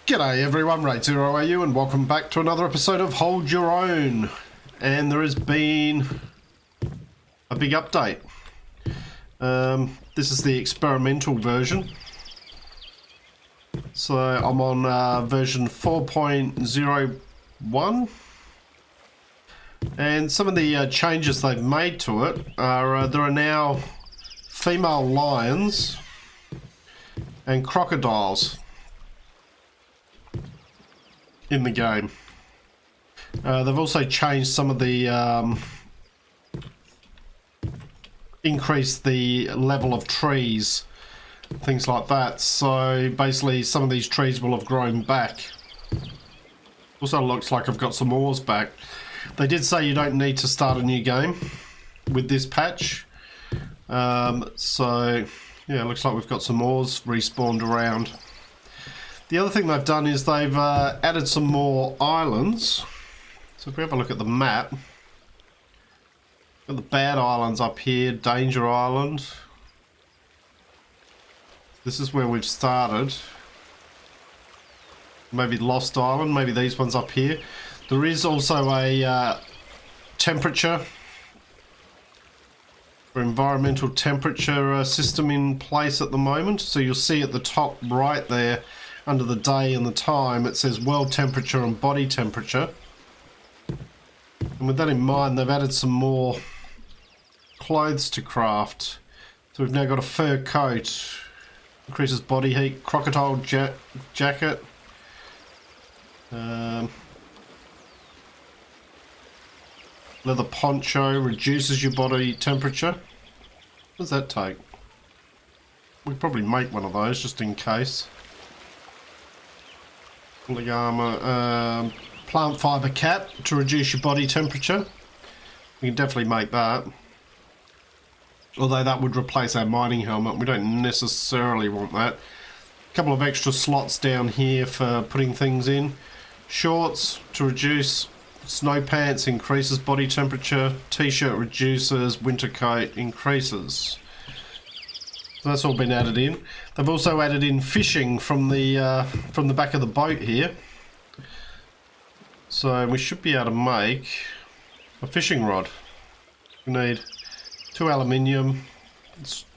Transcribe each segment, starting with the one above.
G'day everyone, RaidzeroAU, and welcome back to another episode of Hold Your Own. And there has been a big update. This is the experimental version. So I'm on version 4.01. And some of the changes they've made to it are there are now female lions and crocodiles in the game. They've also changed some of the increased the level of trees, things like that. So basically some of these trees will have grown back. Also looks like I've got some ores back. They did say you don't need to start a new game with this patch. So yeah, it looks like we've got some ores respawned around. The other thing they've done is they've added some more islands. So if we have a look at the map, got the bad islands up here, Danger Island. This is where we've started. Maybe Lost Island, maybe these ones up here. There is also a temperature or environmental temperature system in place at the moment. So you'll see at the top right there, under the day and the time, it says world temperature and body temperature. And with that in mind, they've added some more clothes to craft. So we've now got a fur coat, increases body heat, crocodile jacket, leather poncho, reduces your body temperature. What does that take? We'd probably make one of those just in case. Leg armor, plant fiber cap to reduce your body temperature. We can definitely make that. Although that would replace our mining helmet. We don't necessarily want that. A couple of extra slots down here for putting things in. Shorts to reduce. Snow pants increases body temperature. T-shirt reduces. Winter coat increases. So that's all been added in. They've also added in fishing from the back of the boat here. So we should be able to make a fishing rod. We need 2 aluminium,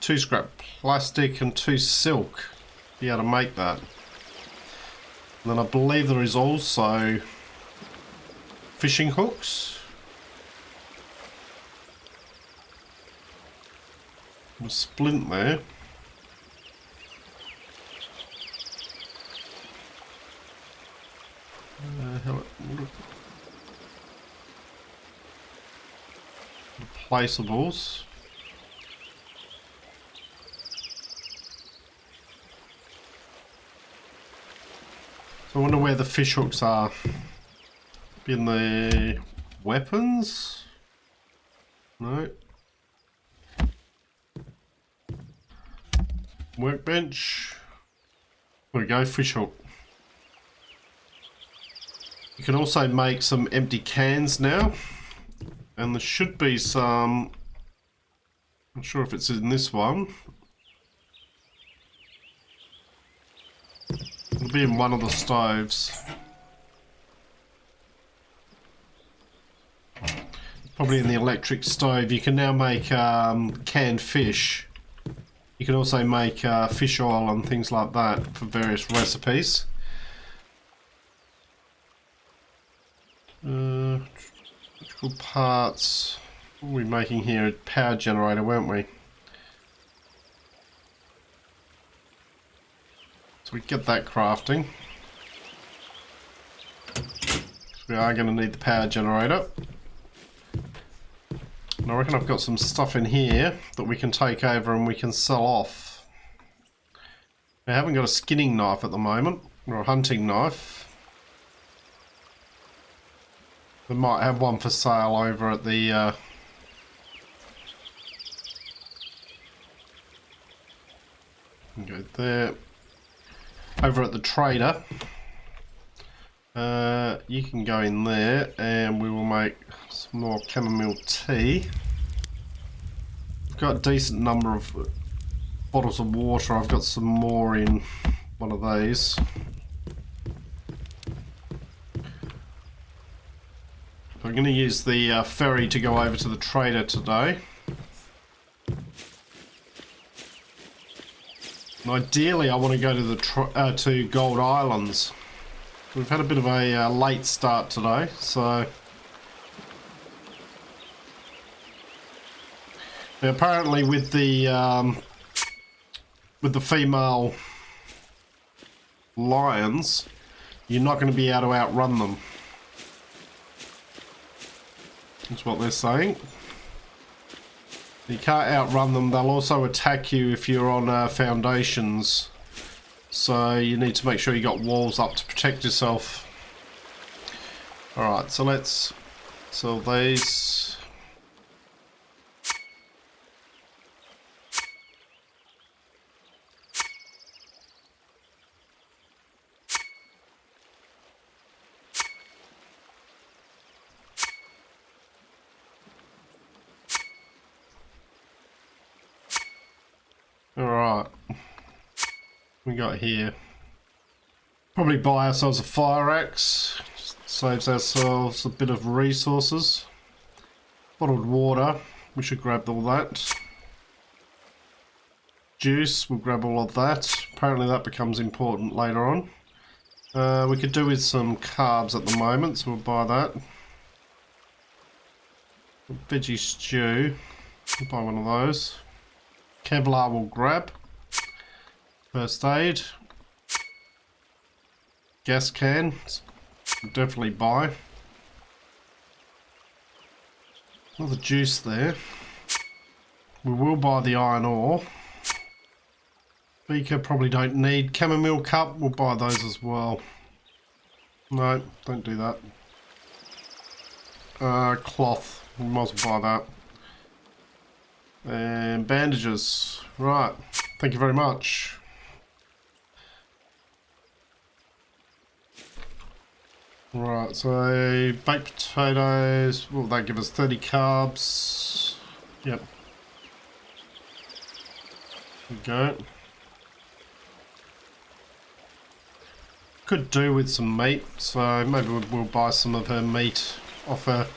2 scrap plastic and 2 silk to be able to make that. And then I believe there is also fishing hooks. A splint there. Replaceables. So I wonder where the fish hooks are. In the weapons? No. Workbench. There we go, fish hook. You can also make some empty cans now. And there should be some... I'm not sure if it's in this one. It'll be in one of the stoves. Probably in the electric stove. You can now make canned fish. You can also make fish oil and things like that for various recipes. Electrical parts. What are we making here? A power generator, weren't we? So we get that crafting. So we are going to need the power generator. And I reckon I've got some stuff in here that we can take over and we can sell off. I haven't got a skinning knife at the moment, or a hunting knife. We might have one for sale over at the go there. Over at the trader. You can go in there and we will make some more chamomile tea. I've got a decent number of bottles of water. I've got some more in one of these. I'm going to use the ferry to go over to the trader today. And ideally, I want to go to the to Gold Islands. We've had a bit of a late start today, so apparently with the female lions, you're not going to be able to outrun them. That's what they're saying. You can't outrun them. They'll also attack you if you're on foundations. So you need to make sure you got walls up to protect yourself. Alright, so let's sell these. Alright, we got here. Probably buy ourselves a fire axe, saves ourselves a bit of resources. Bottled water, we should grab all that. Juice, we'll grab all of that. Apparently that becomes important later on. We could do with some carbs at the moment, so we'll buy that. Veggie stew, we'll buy one of those. Kevlar will grab. First aid. Gas can. We'll definitely buy. Another juice there. We will buy the iron ore. Beaker probably don't need. Chamomile cup, we'll buy those as well. No, don't do that. Cloth, we might as well buy that. And bandages. Right. Thank you very much. Right, so baked potatoes. Will that give us 30 carbs? Yep. There we go. Could do with some meat, so maybe we'll buy some of her meat off her.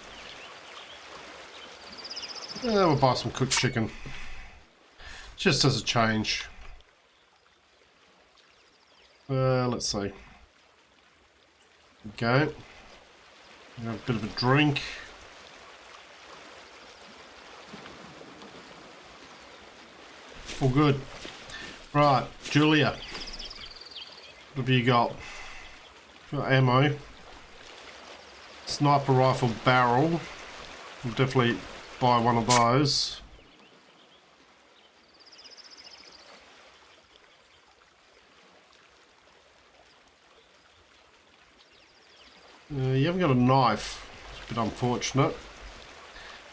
Yeah, we'll buy some cooked chicken. Just as a change. Let's see. Okay. Have a bit of a drink. All good. Right, Julia. What have you got? Got ammo. Sniper rifle barrel. We'll definitely buy one of those. You haven't got a knife. It's a bit unfortunate.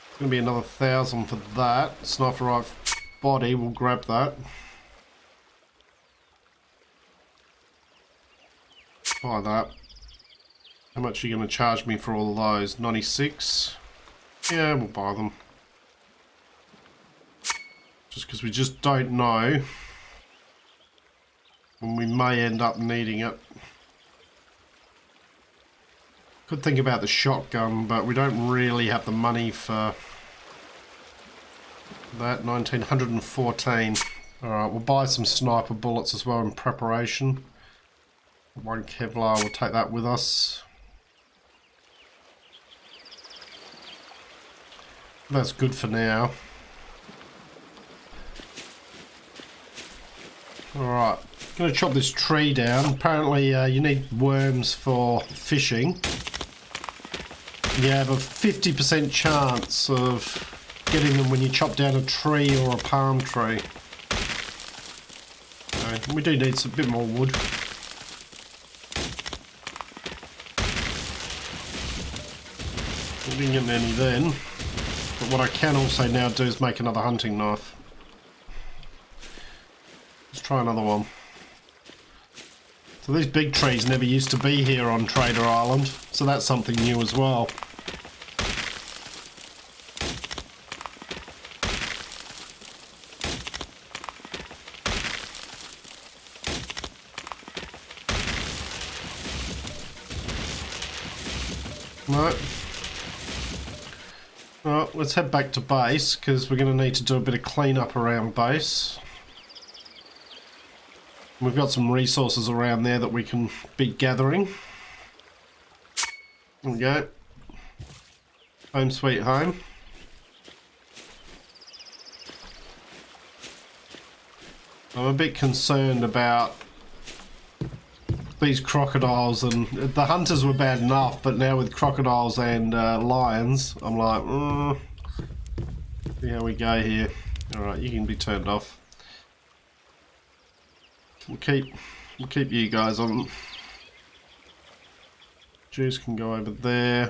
It's going to be another 1,000 for that. Sniper rifle body, we'll grab that. Buy that. How much are you going to charge me for all of those? 96? Yeah, we'll buy them. Just because we just don't know when we may end up needing it. Could think about the shotgun, but we don't really have the money for that. 1914. Alright, we'll buy some sniper bullets as well in preparation. One Kevlar, we'll take that with us. That's good for now. Alright, going to chop this tree down. Apparently you need worms for fishing. You have a 50% chance of getting them when you chop down a tree or a palm tree. Okay, we do need a bit more wood. We didn't get any then. But what I can also now do is make another hunting knife. Let's try another one. So these big trees never used to be here on Trader Island, so that's something new as well. No. Alright, let's head back to base, because we're going to need to do a bit of cleanup around base. We've got some resources around there that we can be gathering. There we go. Home sweet home. I'm a bit concerned about these crocodiles, and the hunters were bad enough, but now with crocodiles and lions, I'm like, see how we go here. Alright, you can be turned off. We'll keep you guys on. Juice can go over there.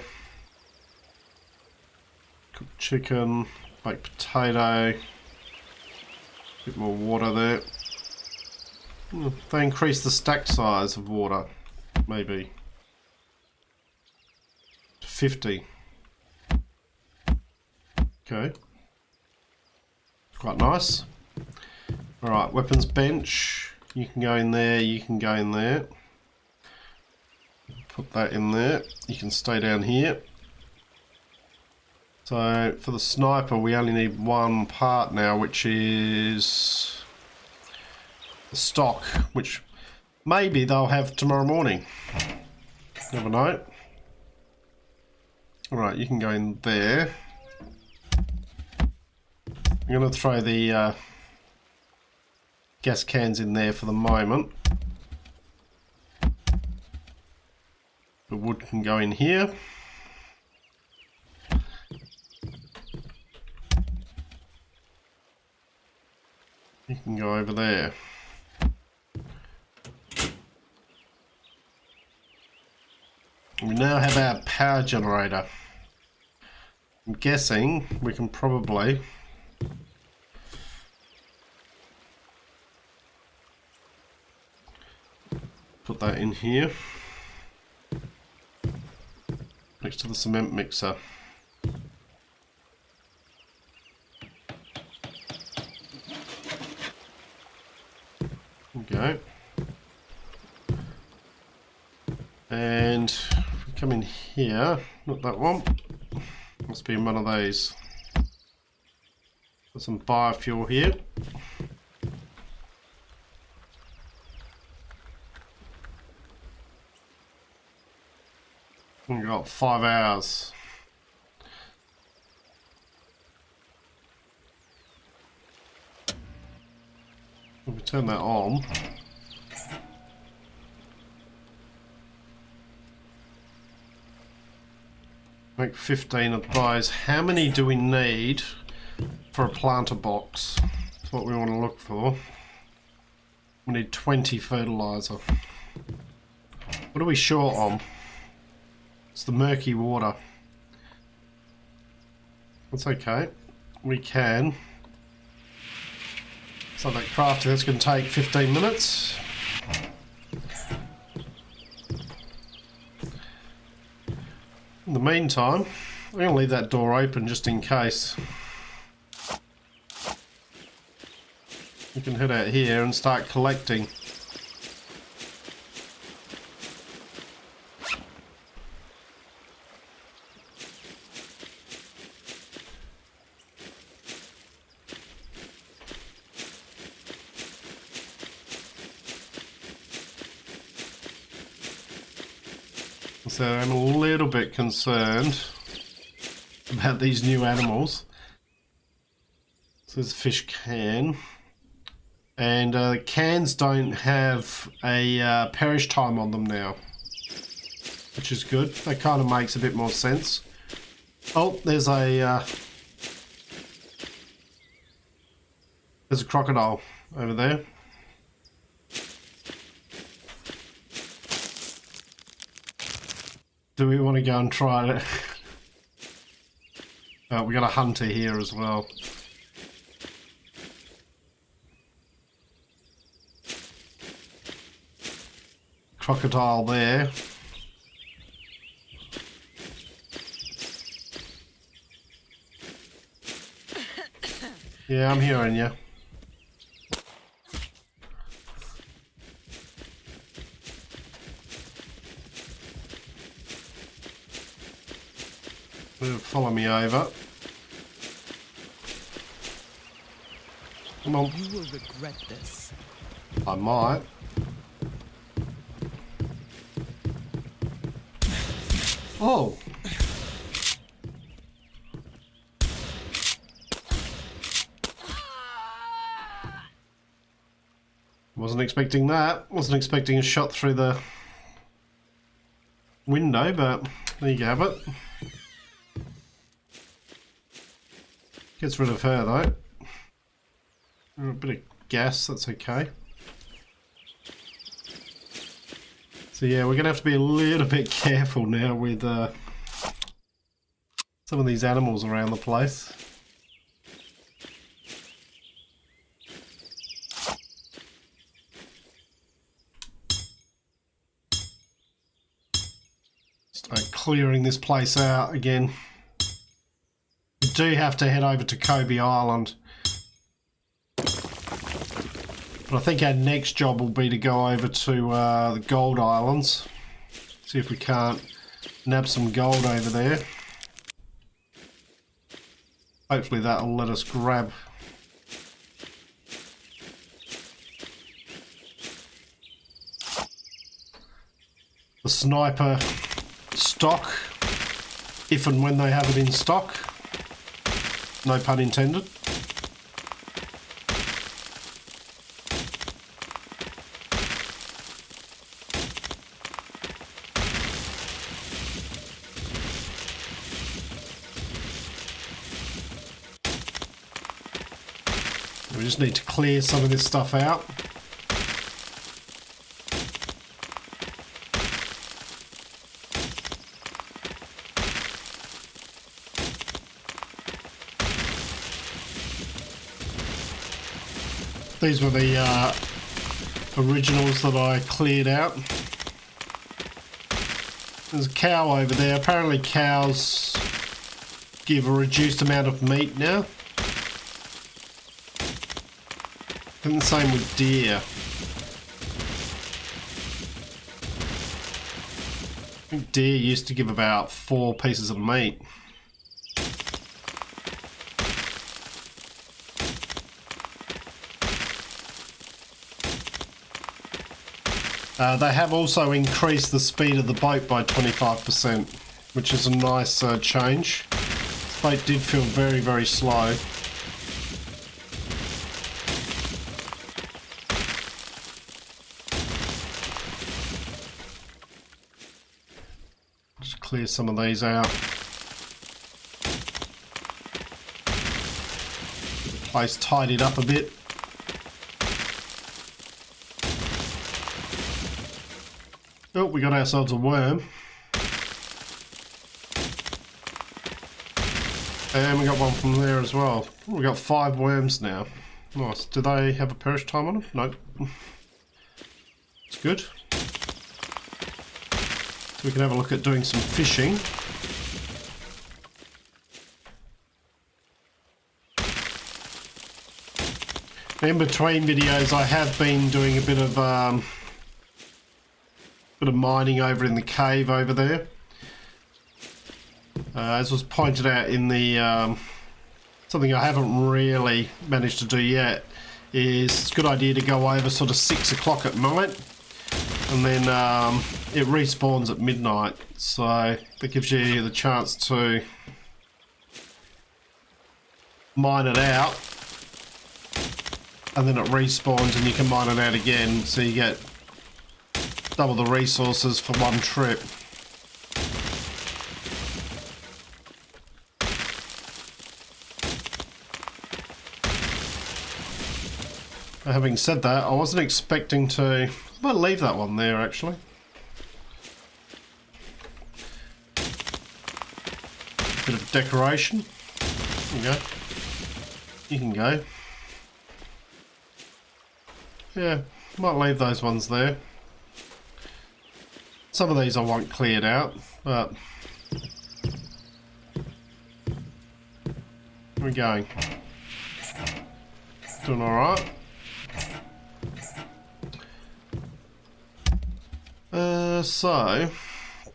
Cooked chicken, baked potato. Bit more water there. If they increase the stack size of water, maybe. 50. Okay. Quite nice. Alright, weapons bench. You can go in there, you can go in there. Put that in there. You can stay down here. So, for the sniper, we only need one part now, which is the stock, which maybe they'll have tomorrow morning. Never know. Alright, you can go in there. I'm going to throw the gas cans in there for the moment. The wood can go in here. You can go over there. We now have our power generator. I'm guessing we can probably put that in here next to the cement mixer. Go. And if we come in here, not that one, must be in one of these. Got some biofuel here. We've got 5 hours. If we turn that on, make 15 of those. How many do we need for a planter box? That's what we want to look for. We need 20 fertilizer. What are we short on? It's the murky water. That's okay. We can. So that crafting, that's going to take 15 minutes. In the meantime, I'm going to leave that door open just in case. You can head out here and start collecting. So I'm a little bit concerned about these new animals. So there's a fish can. And cans don't have a perish time on them now, which is good. That kind of makes a bit more sense. Oh, there's a crocodile over there. Do we want to go and try it? We got a hunter here as well. Crocodile there. Yeah, I'm hearing you. Follow me over. Come on. You will regret this. I might. Oh. Wasn't expecting that. Wasn't expecting a shot through the window, but there you have it. Gets rid of her though. A bit of gas, that's okay. So yeah, we're gonna have to be a little bit careful now with some of these animals around the place. Start clearing this place out again. We do have to head over to Kobe Island. But I think our next job will be to go over to the Gold Islands. See if we can't nab some gold over there. Hopefully that'll let us grab the sniper stock, if and when they have it in stock. No pun intended. We just need to clear some of this stuff out. These were the originals that I cleared out. There's a cow over there. Apparently cows give a reduced amount of meat now. And the same with deer. I think deer used to give about 4 pieces of meat. They have also increased the speed of the boat by 25%, which is a nice change. This boat did feel very, very slow. Just clear some of these out. Get the place tidied up a bit. Oh, we got ourselves a worm. And we got one from there as well. We got 5 worms now. Nice. Do they have a perish time on them? Nope. It's good. So we can have a look at doing some fishing. In between videos I have been doing a bit of mining over in the cave over there. As was pointed out in the something I haven't really managed to do yet is it's a good idea to go over sort of 6 o'clock at night, and then it respawns at midnight, so that gives you the chance to mine it out, and then it respawns and you can mine it out again, so you get double the resources for one trip. Having said that, I wasn't expecting to... I might leave that one there actually. Bit of decoration. There you go. You can go. Yeah, might leave those ones there. Some of these I want cleared out, but where are we going? Doing alright. So,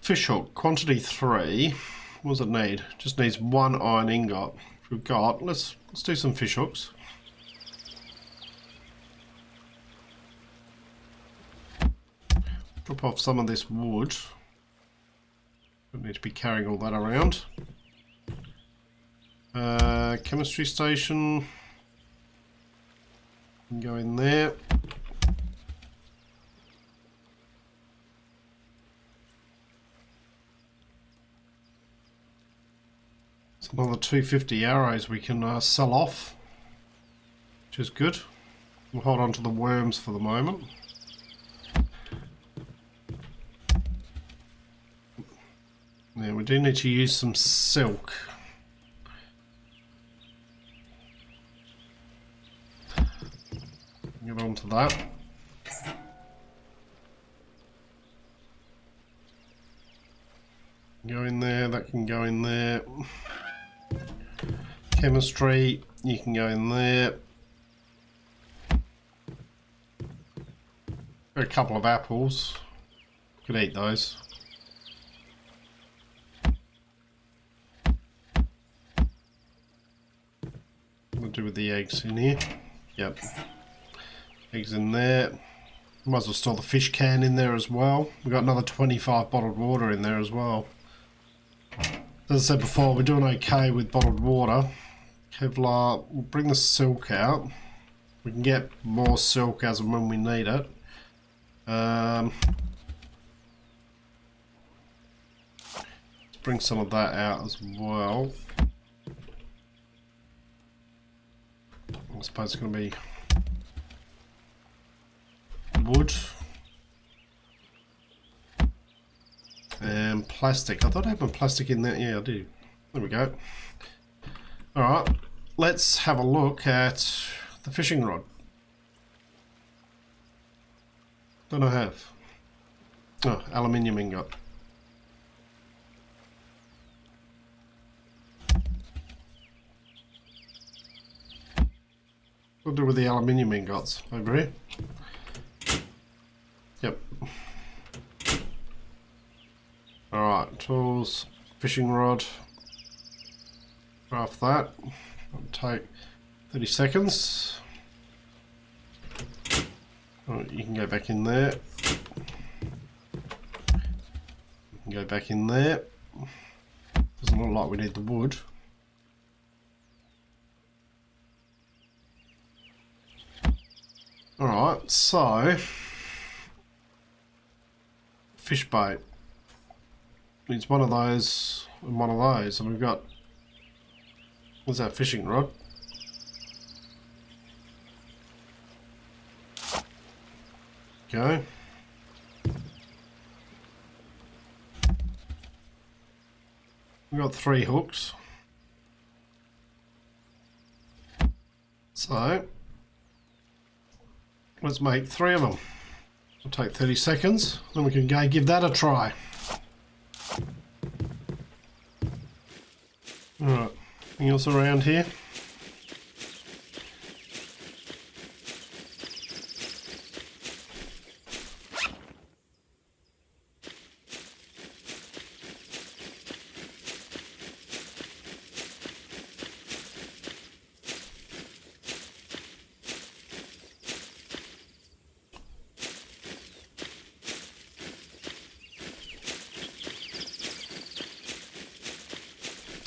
fishhook, quantity 3. What does it need? Just needs 1 iron ingot. We've got, let's do some fishhooks. Drop off some of this wood. Don't need to be carrying all that around. Chemistry station. Can go in there. It's another 250 arrows we can sell off, which is good. We'll hold on to the worms for the moment. Yeah, we do need to use some silk. Get on to that. Go in there, that can go in there. Chemistry, you can go in there. Got a couple of apples. Could eat those. We'll do with the eggs in here. Yep. Eggs in there. Might as well store the fish can in there as well. We've got another 25 bottled water in there as well. As I said before, we're doing okay with bottled water. Kevlar, we'll bring the silk out. We can get more silk as and when we need it. Let's bring some of that out as well. I suppose it's going to be wood and plastic. I thought I had my plastic in there. Yeah, I do. There we go. Alright, let's have a look at the fishing rod. Don't I have? Oh, aluminium ingot. We'll do with the aluminium ingots over here. Yep. Alright, tools, fishing rod. Craft that. It'll take 30 seconds. Right, you can go back in there. You can go back in there. Doesn't look like we need the wood. Alright, so fish bait needs one of those and one of those, and we've got, what's that, fishing rod? Okay. We've got 3 hooks. So let's make 3 of them. It'll take 30 seconds, then we can go give that a try. Alright, anything else around here?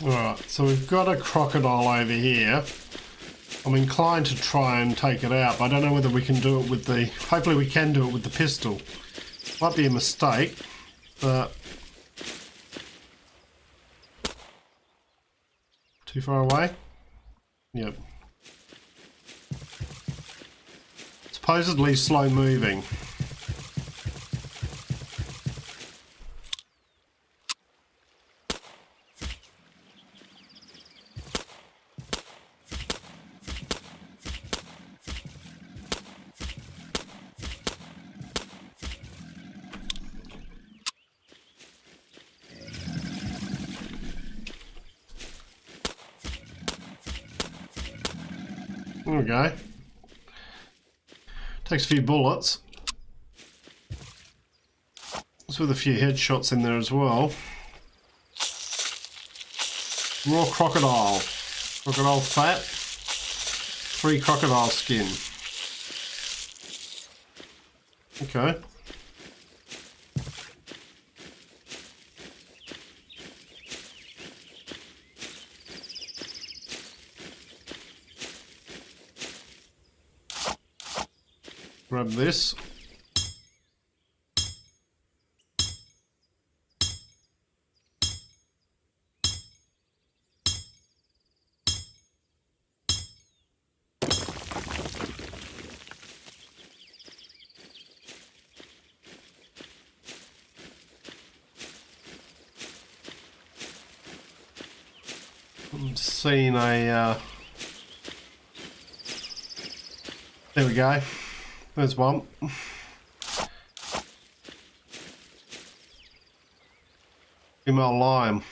Alright, so we've got a crocodile over here. I'm inclined to try and take it out, but I don't know whether we can do it with the... Hopefully we can do it with the pistol. Might be a mistake, but... Too far away? Yep. Supposedly slow moving. There we go. Takes a few bullets. It's with a few headshots in there as well. Raw crocodile. Crocodile fat. 3 crocodile skin. Okay. grab this. I'm seeing a there we go. There's one. Female lime.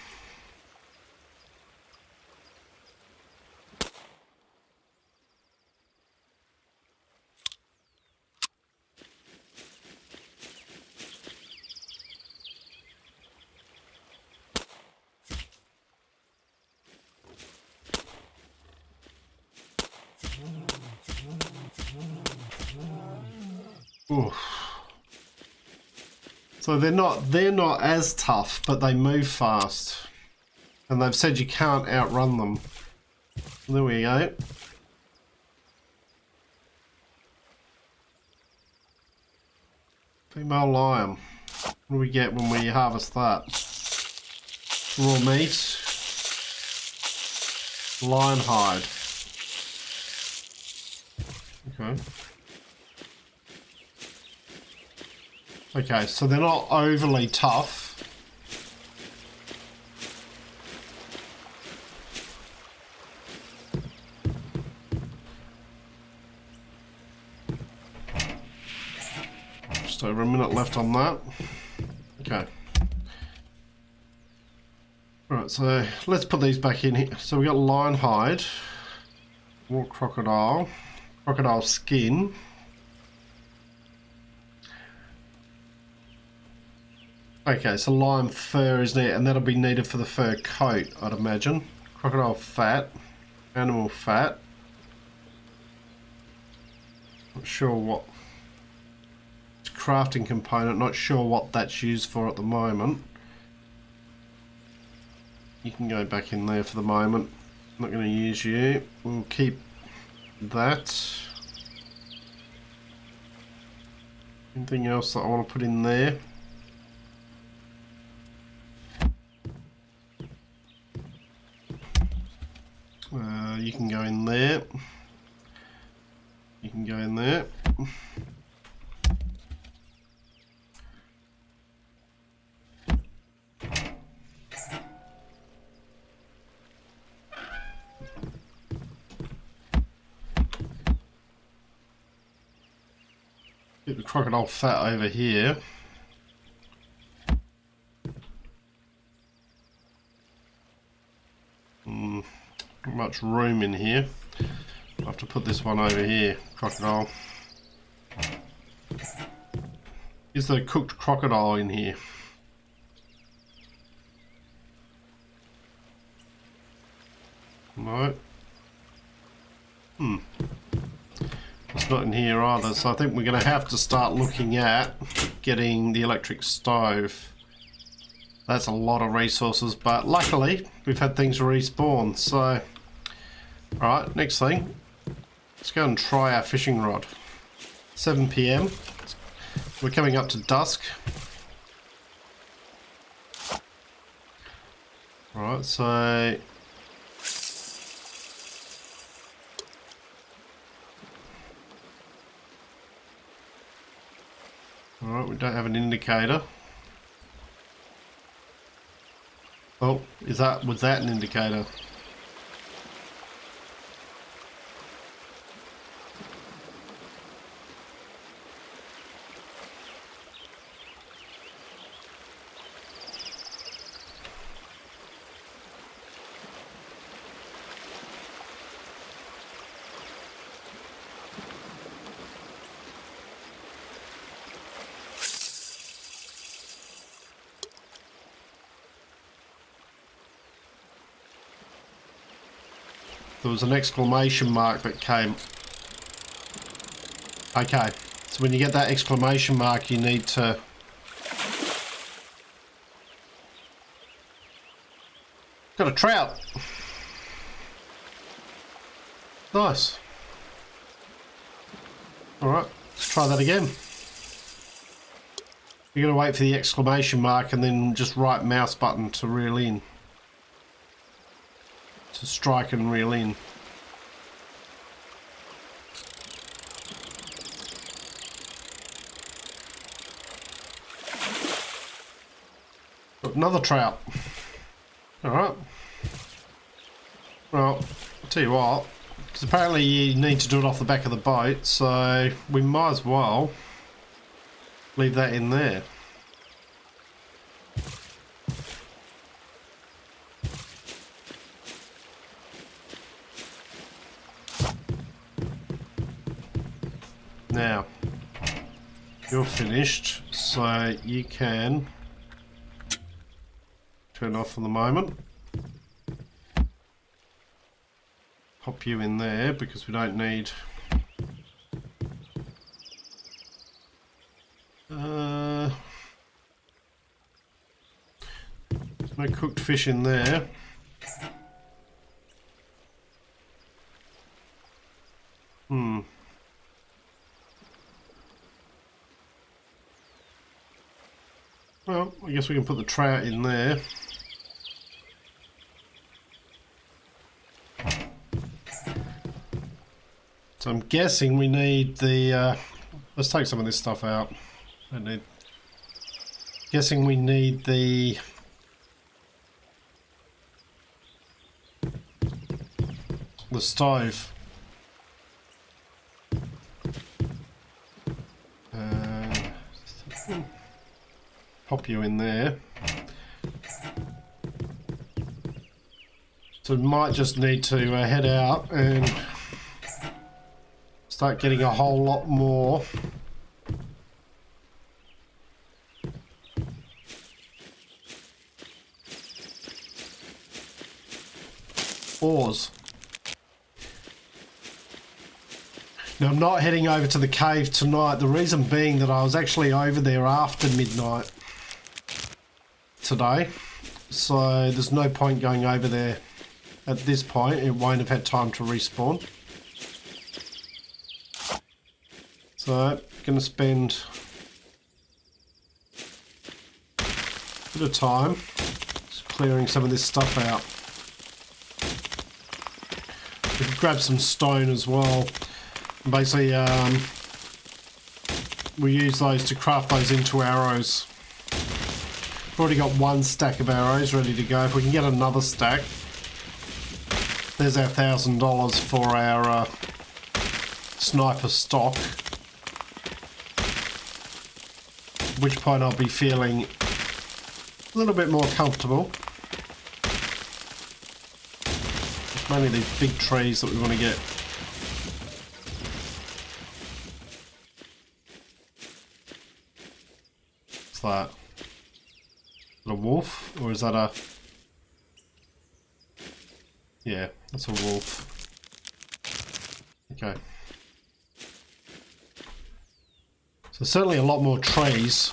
Oof. So they're not as tough, but they move fast. And they've said you can't outrun them. There we go. Female lion. What do we get when we harvest that? Raw meat. Lion hide. Okay. Okay, so they're not overly tough. Just over a minute left on that. Okay. Alright, so let's put these back in here. So we got lion hide, more crocodile, crocodile skin. Okay, so lion fur is there, and that'll be needed for the fur coat, I'd imagine. Crocodile fat, animal fat. Not sure what crafting component, not sure what that's used for at the moment. You can go back in there for the moment. I'm not going to use you. We'll keep that. Anything else that I want to put in there? You can go in there. You can go in there. Get the crocodile fat over here. Not much room in here. I'll have to put this one over here. Crocodile. Is there a cooked crocodile in here? No. It's not in here either, so I think we're going to have to start looking at getting the electric stove. That's a lot of resources, but luckily we've had things respawn, so... Alright, next thing. Let's go and try our fishing rod. 7 PM. We're coming up to dusk. Alright, so... Alright, we don't have an indicator. Oh, was that an indicator? There was an exclamation mark that came. Okay, so when you get that exclamation mark, you need to... Got a trout. Nice. Alright, Let's try that again. You're going to wait for the exclamation mark and then just right mouse button to reel in. To strike and reel in. Got another trout. Alright. Well, I'll tell you what. Because apparently you need to do it off the back of the boat, so we might as well leave that in there. Now, you're finished, so you can turn off for the moment. Pop you in there because we don't need there's no cooked fish in there. Well, I guess we can put the trout in there. So I'm guessing we need the, let's take some of this stuff out. Guessing we need the stove. Pop you in there. So we might just need to head out and start getting a whole lot more oars. Now I'm not heading over to the cave tonight, the reason being that I was actually over there after midnight today, so there's no point going over there at this point. It won't have had time to respawn. So I'm going to spend a bit of time just clearing some of this stuff out. We can grab some stone as well. Basically, we use those to craft those into arrows. We've already got one stack of arrows ready to go. If we can get another stack, there's our $1,000 for our sniper stock. At which point I'll be feeling a little bit more comfortable. It's mainly these big trees that we want to get. What's that? Is that a wolf? Or is that a... Yeah, that's a wolf. Okay. So certainly a lot more trees.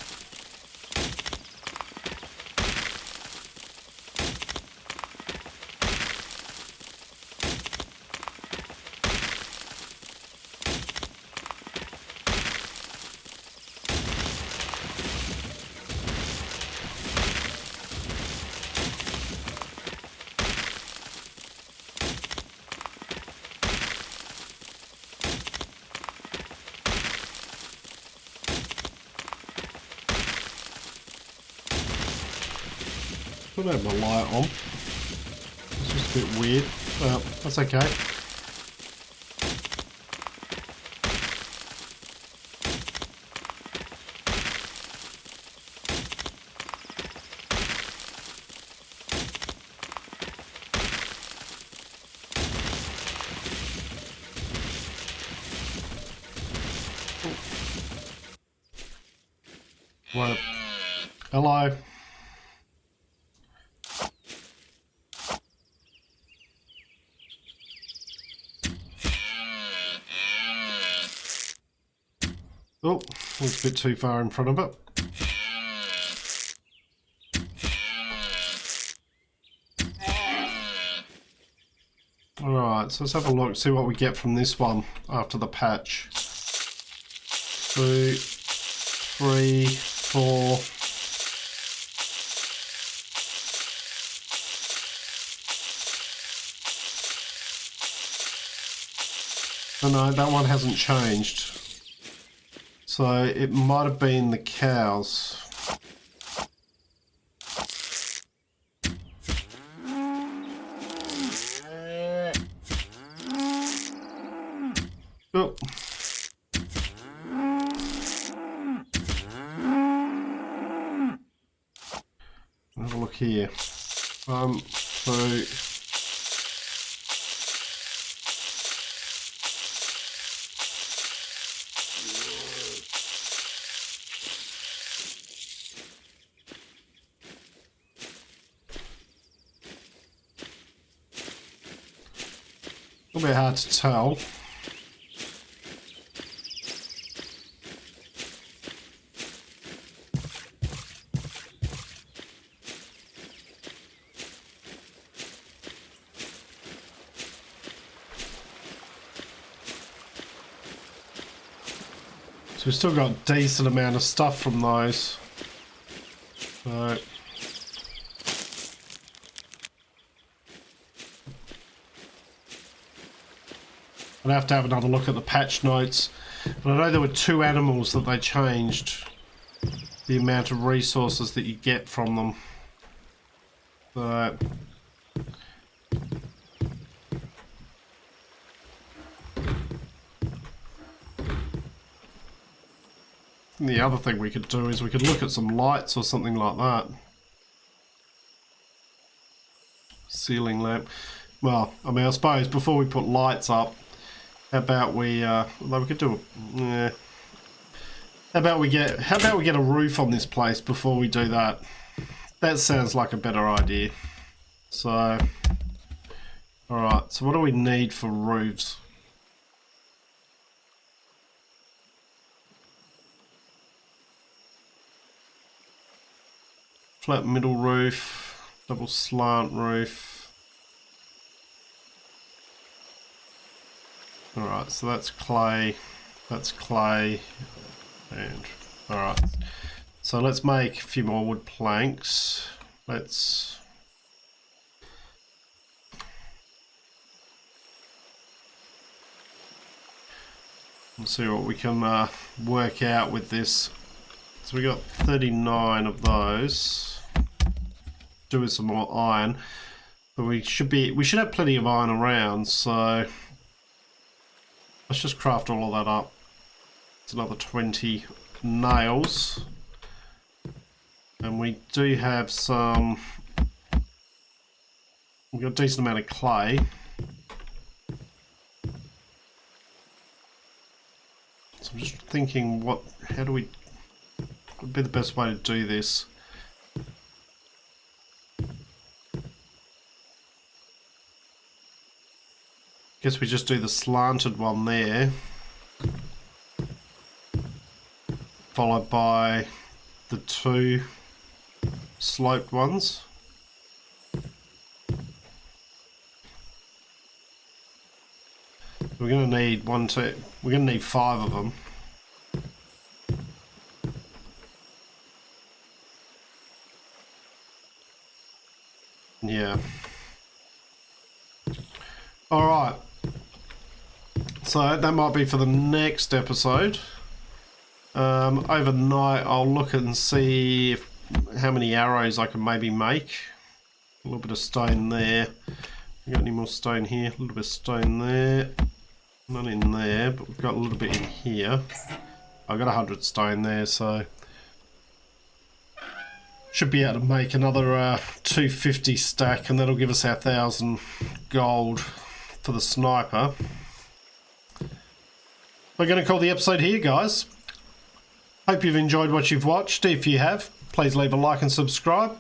I don't have my light on. It's just a bit weird. Well, that's okay. Well, hello. Oh, was a bit too far in front of it. Alright, so let's have a look, see what we get from this one after the patch. 2, 3, 4. Oh no, that one hasn't changed. So it might have been the cows. Oh. Have a look here. 1, 2. A little bit hard to tell. So we've still got a decent amount of stuff from those. So I'll have to have another look at the patch notes. But I know there were 2 animals that they changed the amount of resources that you get from them. So the other thing we could do is we could look at some lights or something like that. Ceiling lamp. Well, I mean, I suppose before we put lights up, how about we? Although we could do a. How about we get a roof on this place before we do that? That sounds like a better idea. So, all right. So, what do we need for roofs? Flat middle roof, double slant roof. Alright, so that's clay, and alright. So let's make a few more wood planks. Let's see what we can work out with this. So we got 39 of those. Do with some more iron, but we should have plenty of iron around. So let's just craft all of that up. It's another 20 nails, and we do have some. We've got a decent amount of clay. So I'm just thinking, how do we? What would be the best way to do this? Guess we just do the slanted one there, followed by the 2 sloped ones. We're going to need we're going to need 5 of them. Yeah. All right. So that might be for the next episode. Overnight, I'll look and see how many arrows I can maybe make. A little bit of stone there. We got any more stone here? A little bit of stone there. Not in there, but we've got a little bit in here. I've got 100 stone there, so should be able to make another 250 stack, and that'll give us our 1,000 gold for the sniper. We're going to call the episode here, guys. Hope you've enjoyed what you've watched. If you have, please leave a like and subscribe.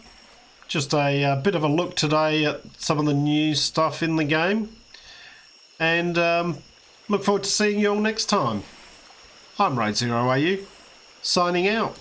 Just a bit of a look today at some of the new stuff in the game. And look forward to seeing you all next time. I'm RaidzeroAU, signing out.